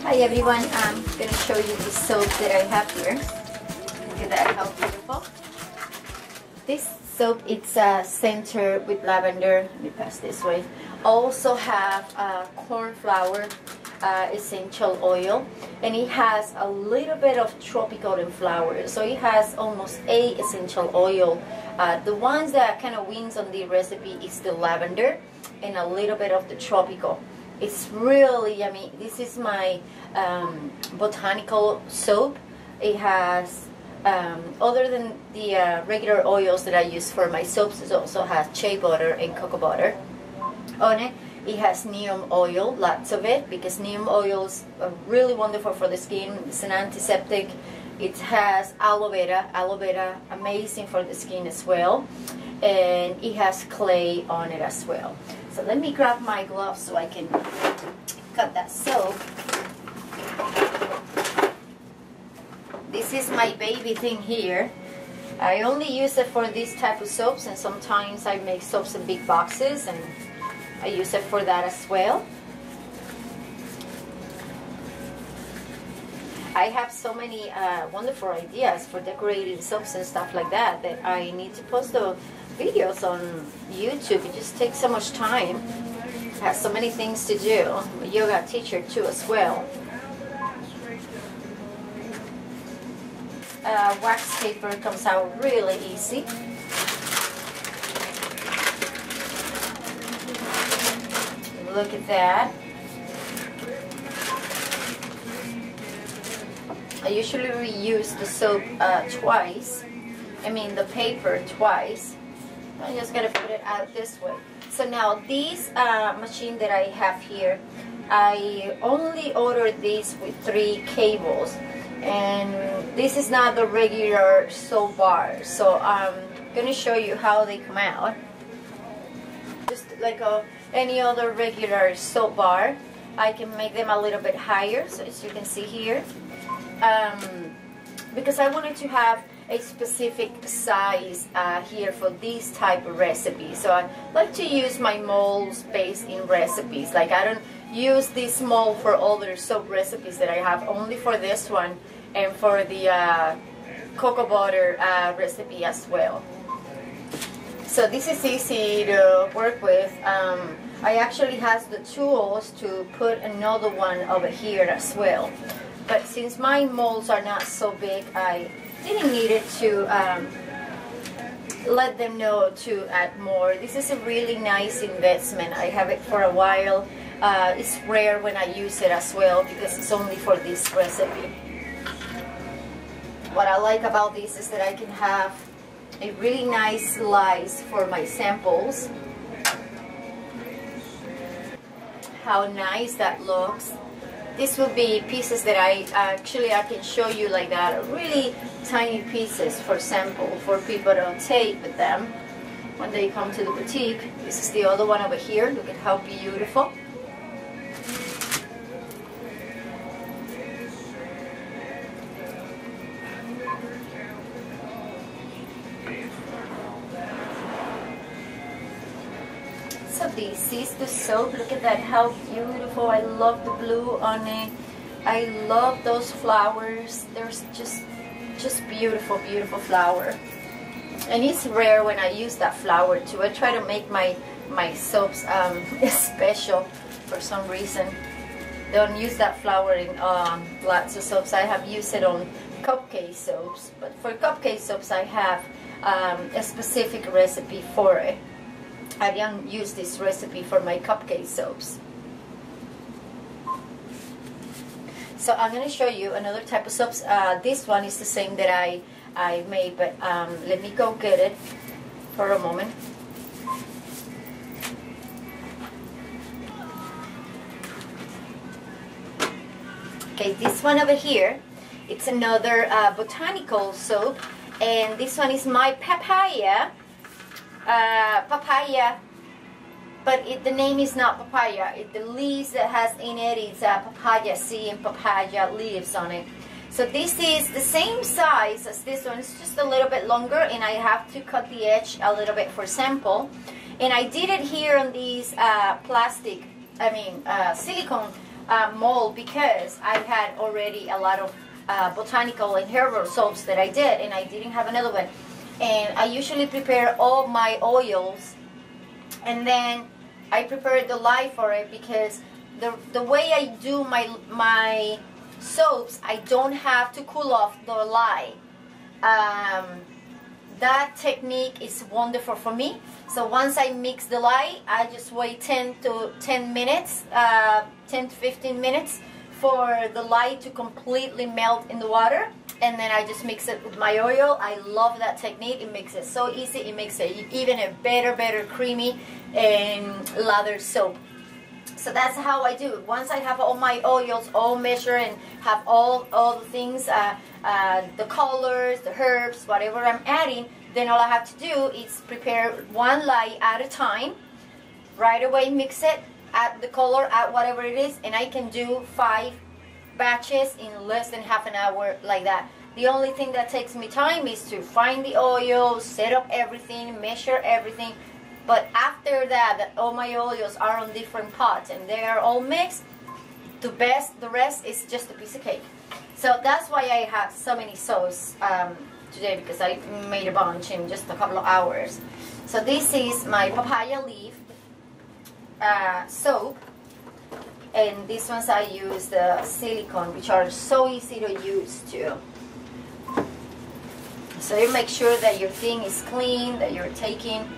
Hi everyone, I'm going to show you the soap that I have here. Look at that, how beautiful. This soap, it's scented with lavender. Let me pass this way. Also have cornflower essential oil, and it has a little bit of tropical and flower. So it has almost 8 essential oil. The ones that kind of wins on the recipe is the lavender and a little bit of the tropical. It's really yummy. This is my Botanical soap. It has, other than the regular oils that I use for my soaps, it also has shea butter and cocoa butter on it. It has neem oil, lots of it, because neem oil is really wonderful for the skin. It's an antiseptic. It has aloe vera, amazing for the skin as well. And it has clay on it as well. So let me grab my gloves so I can cut that soap. This is my baby thing here. I only use it for this type of soaps, and sometimes I make soaps in big boxes and I use it for that as well. I have so many wonderful ideas for decorating soaps and stuff like that that I need to post the videos on YouTube. It just takes so much time. I have so many things to do. I'm a yoga teacher too as well. Wax paper comes out really easy. Look at that. I usually reuse the soap twice. I mean the paper twice. I'm just gonna put it out this way. So now this machine that I have here, I only ordered this with 3 cables, and this is not the regular soap bar. So I'm gonna show you how they come out. Just like any other regular soap bar, I can make them a little bit higher, so as you can see here. Because I wanted to have a specific size here for this type of recipe. So I like to use my molds based in recipes. Like I don't use this mold for other soap recipes that I have, only for this one and for the cocoa butter recipe as well. So this is easy to work with. I actually have the tools to put another one over here as well. But since my molds are not so big, I didn't need it to let them know to add more. This is a really nice investment. I have it for a while. It's rare when I use it as well because it's only for this recipe. What I like about this is that I can have a really nice slice for my samples. How nice that looks. This will be pieces that I can show you like that, really tiny pieces for sample for people to take with them when they come to the boutique. This is the other one over here. Look at how beautiful. So this is the soap. Look at that, how beautiful. I love the blue on it. I love those flowers. There's just beautiful, beautiful flower. And it's rare when I use that flower too. I try to make my soaps special for some reason. Don't use that flower in lots of soaps. I have used it on cupcake soaps, but for cupcake soaps I have a specific recipe for it. I don't use this recipe for my cupcake soaps. So I'm going to show you another type of soaps. This one is the same that I made, but let me go get it for a moment. Okay, this one over here, it's another Botanical soap, and this one is my papaya. But the name is not papaya. The leaves that has in it is papaya seed and papaya leaves on it. So this is the same size as this one. It's just a little bit longer, and I have to cut the edge a little bit for sample. And I did it here on these silicone mold because I had already a lot of botanical and herbal soaps that I did, and I didn't have another one. And I usually prepare all my oils, and then I prepare the lye for it, because the way I do my soaps, I don't have to cool off the lye. That technique is wonderful for me. So once I mix the lye, I just wait 10 to 15 minutes for the lye to completely melt in the water, and then I just mix it with my oil. I love that technique. It makes it so easy. It makes it even a better creamy and lather soap. So that's how I do it. Once I have all my oils all measured and have all the things, the colors, the herbs, whatever I'm adding, then all I have to do is prepare one lye at a time. Right away mix it, add the color, add whatever it is, and I can do 5 batches in less than half an hour like that. The only thing that takes me time is to find the oil, set up everything, measure everything. But after that, all my oils are on different pots and they are all mixed. The rest is just a piece of cake. So that's why I have so many soaps today, because I made a bunch in just a couple of hours. So this is my papaya leaf soap, and these ones I use the silicone, which are so easy to use too. So you make sure that your thing is clean, that you're taking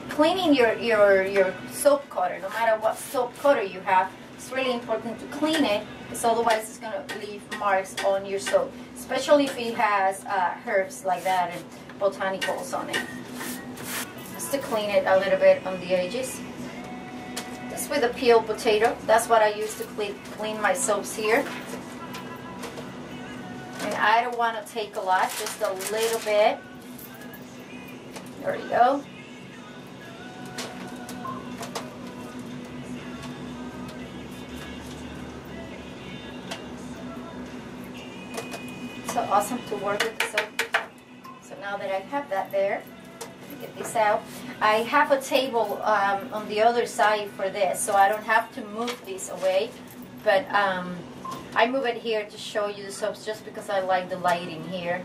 cleaning your soap cutter. No matter what soap cutter you have, it's really important to clean it, because otherwise it's going to leave marks on your soap, especially if it has herbs like that and botanicals on it. Just to clean it a little bit on the edges. This with a peeled potato. That's what I use to clean my soaps here. And I don't want to take a lot, just a little bit. There we go. So awesome to work with the soap. So now that I have that there, let me get this out. I have a table on the other side for this, so I don't have to move this away. But I move it here to show you the soaps, just because I like the lighting here.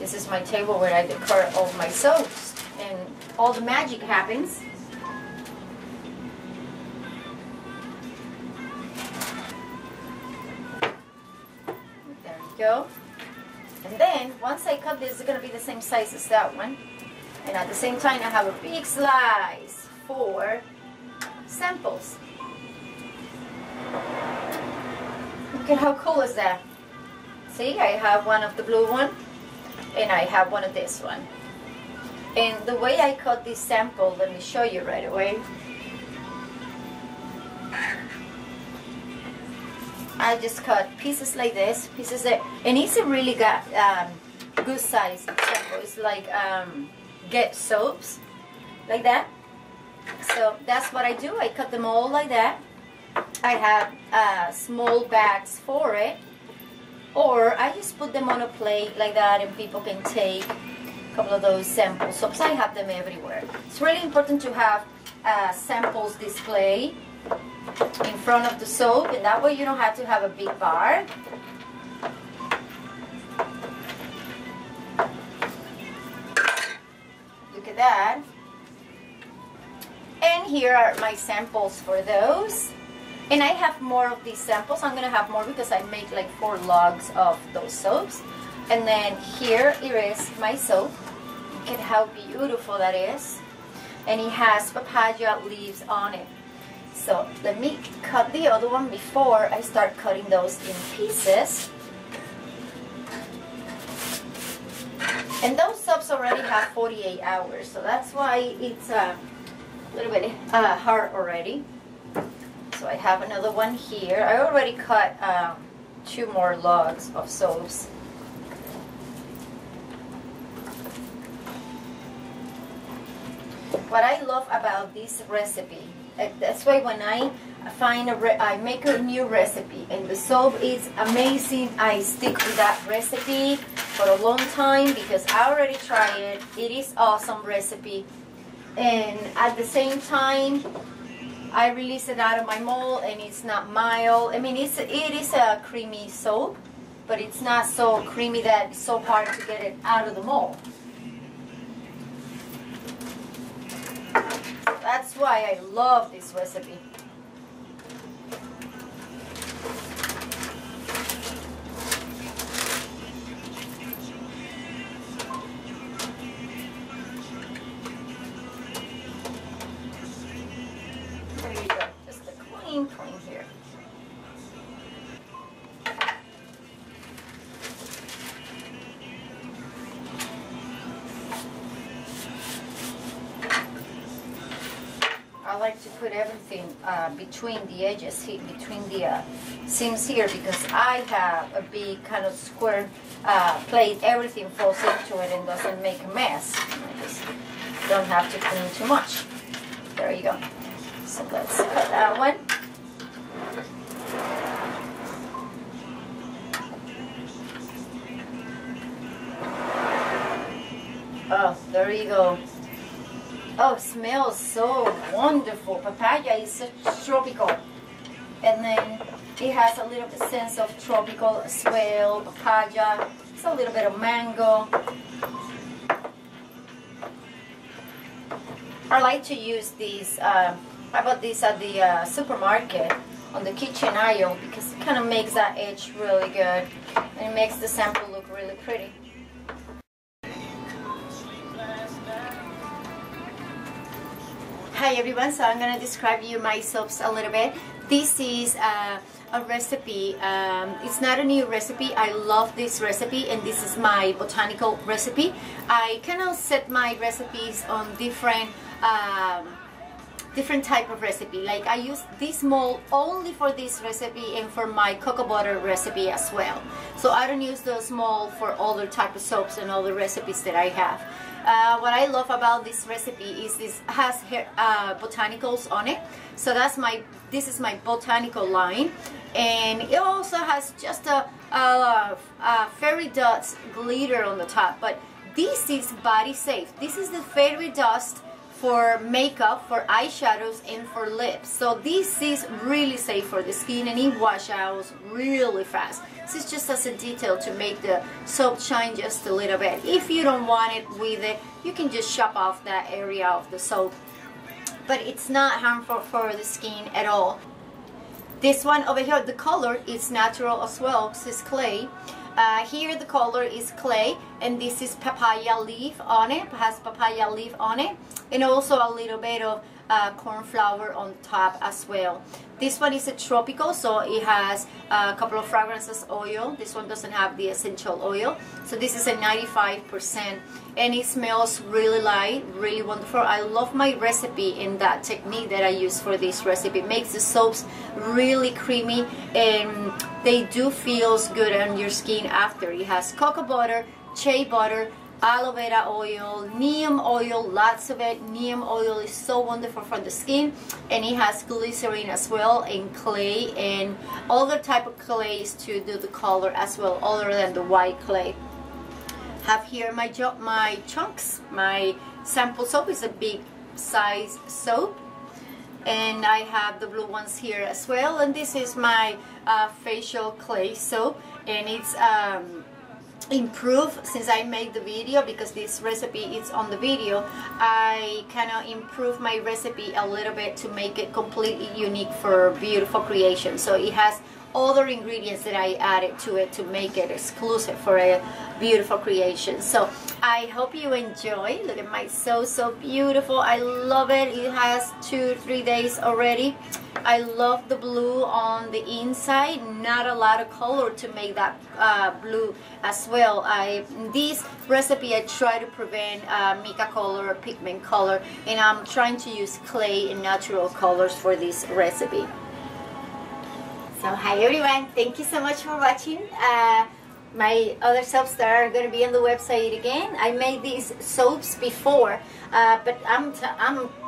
This is my table where I decor all my soaps, and all the magic happens. Go. And then once I cut this, it's going to be the same size as that one, and at the same time I have a big slice for samples. Look at how cool is that. See, I have one of the blue one and I have one of this one, and the way I cut this sample, let me show you right away. I just cut pieces like this, pieces that, and it's a really good size sample. It's like Get soaps, like that. So that's what I do. I cut them all like that. I have small bags for it, or I just put them on a plate like that, and people can take a couple of those sample soaps. I have them everywhere. It's really important to have samples display in front of the soap, and that way you don't have to have a big bar. Look at that. And here are my samples for those. And I have more of these samples. I'm going to have more because I make like 4 logs of those soaps. And then here it is, my soap. Look at how beautiful that is. And it has papaya leaves on it. So let me cut the other one before I start cutting those in pieces. And those soaps already have 48 hours, so that's why it's a little bit hard already. So I have another one here. I already cut 2 more logs of soaps. What I love about this recipe, that's why when I find I make a new recipe and the soap is amazing, I stick with that recipe for a long time because I already tried it. It is awesome recipe, and at the same time I release it out of my mold, and it's not mild. I mean, it is a creamy soap, but it's not so creamy that it's so hard to get it out of the mold. That's why I love this recipe. There you go, just a clean here. I like to put everything between the edges, between the seams here, because I have a big kind of square plate. Everything falls into it and doesn't make a mess. I just don't have to clean too much. There you go. So let's cut that one. Oh, there you go. Oh, it smells so wonderful. Papaya is so tropical. And then it has a little bit sense of tropical as well. Papaya. It's a little bit of mango. I like to use these. I bought these at the supermarket on the kitchen aisle because it kind of makes that edge really good. And it makes the sample look really pretty. Hi everyone, so I'm going to describe you my soaps a little bit. This is a recipe. It's not a new recipe. I love this recipe, and this is my botanical recipe. I kind of set my recipes on different type of recipe. Like I use this mold only for this recipe and for my cocoa butter recipe as well. So I don't use those mold for other type of soaps and other recipes that I have. What I love about this recipe is this has botanicals on it. So this is my botanical line, and it also has just a fairy dust glitter on the top. But this is body safe. This is the fairy dust for makeup, for eyeshadows, and for lips. So this is really safe for the skin, and it washes out really fast. This is just as a detail to make the soap shine just a little bit. If you don't want it with it, you can just chop off that area of the soap. But it's not harmful for the skin at all. This one over here, the color is natural as well, because it's clay. Here the color is clay, and this is papaya leaf on it. It has papaya leaf on it, and also a little bit of corn flour on top as well. This one is a tropical, so it has a couple of fragrances oil. This one doesn't have the essential oil. So this is a 95%, and it smells really light, really wonderful. I love my recipe in that technique that I use for this recipe. It makes the soaps really creamy, and they do feel good on your skin after. It has cocoa butter, shea butter, aloe vera oil, neem oil, lots of it. Neem oil is so wonderful for the skin, and it has glycerin as well, and clay, and other type of clays to do the color as well, other than the white clay. Have here my chunks. My sample soap is a big size soap, and I have the blue ones here as well. And this is my facial clay soap, and it's improved since I made the video, because this recipe is on the video. I kind of improved my recipe a little bit to make it completely unique for beautiful creation. So it has other ingredients that I added to it to make it exclusive for a beautiful creation. So I hope you enjoy. Look at my soap, so beautiful. I love it. It has 2-3 days already. I love the blue on the inside. Not a lot of color to make that blue as well. In this recipe I try to prevent mica color or pigment color, and I'm trying to use clay and natural colors for this recipe. So hi everyone, thank you so much for watching. My other soaps that are going to be on the website again. I made these soaps before, but I'm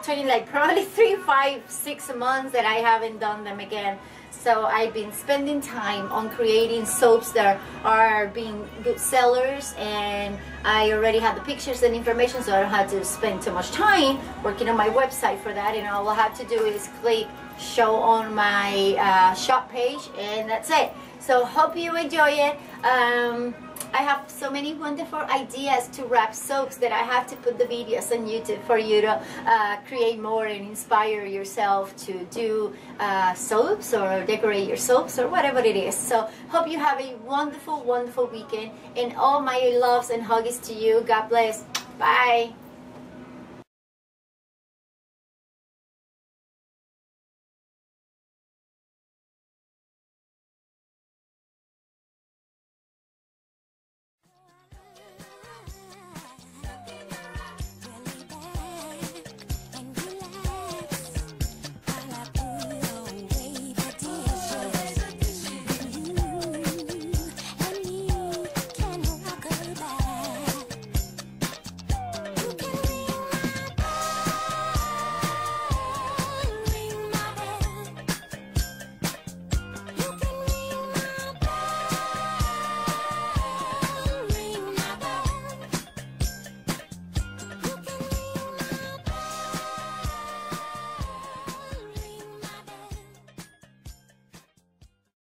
talking like probably 3, 5, 6 months that I haven't done them again. So I've been spending time on creating soaps that are being good sellers, and I already have the pictures and information, so I don't have to spend too much time working on my website for that. And all I have to do is click show on my shop page, and that's it. So hope you enjoy it. I have so many wonderful ideas to wrap soaps that I have to put the videos on YouTube for you to create more and inspire yourself to do soaps or decorate your soaps or whatever it is. So hope you have a wonderful, wonderful weekend, and all my loves and hugs to you. God bless. Bye.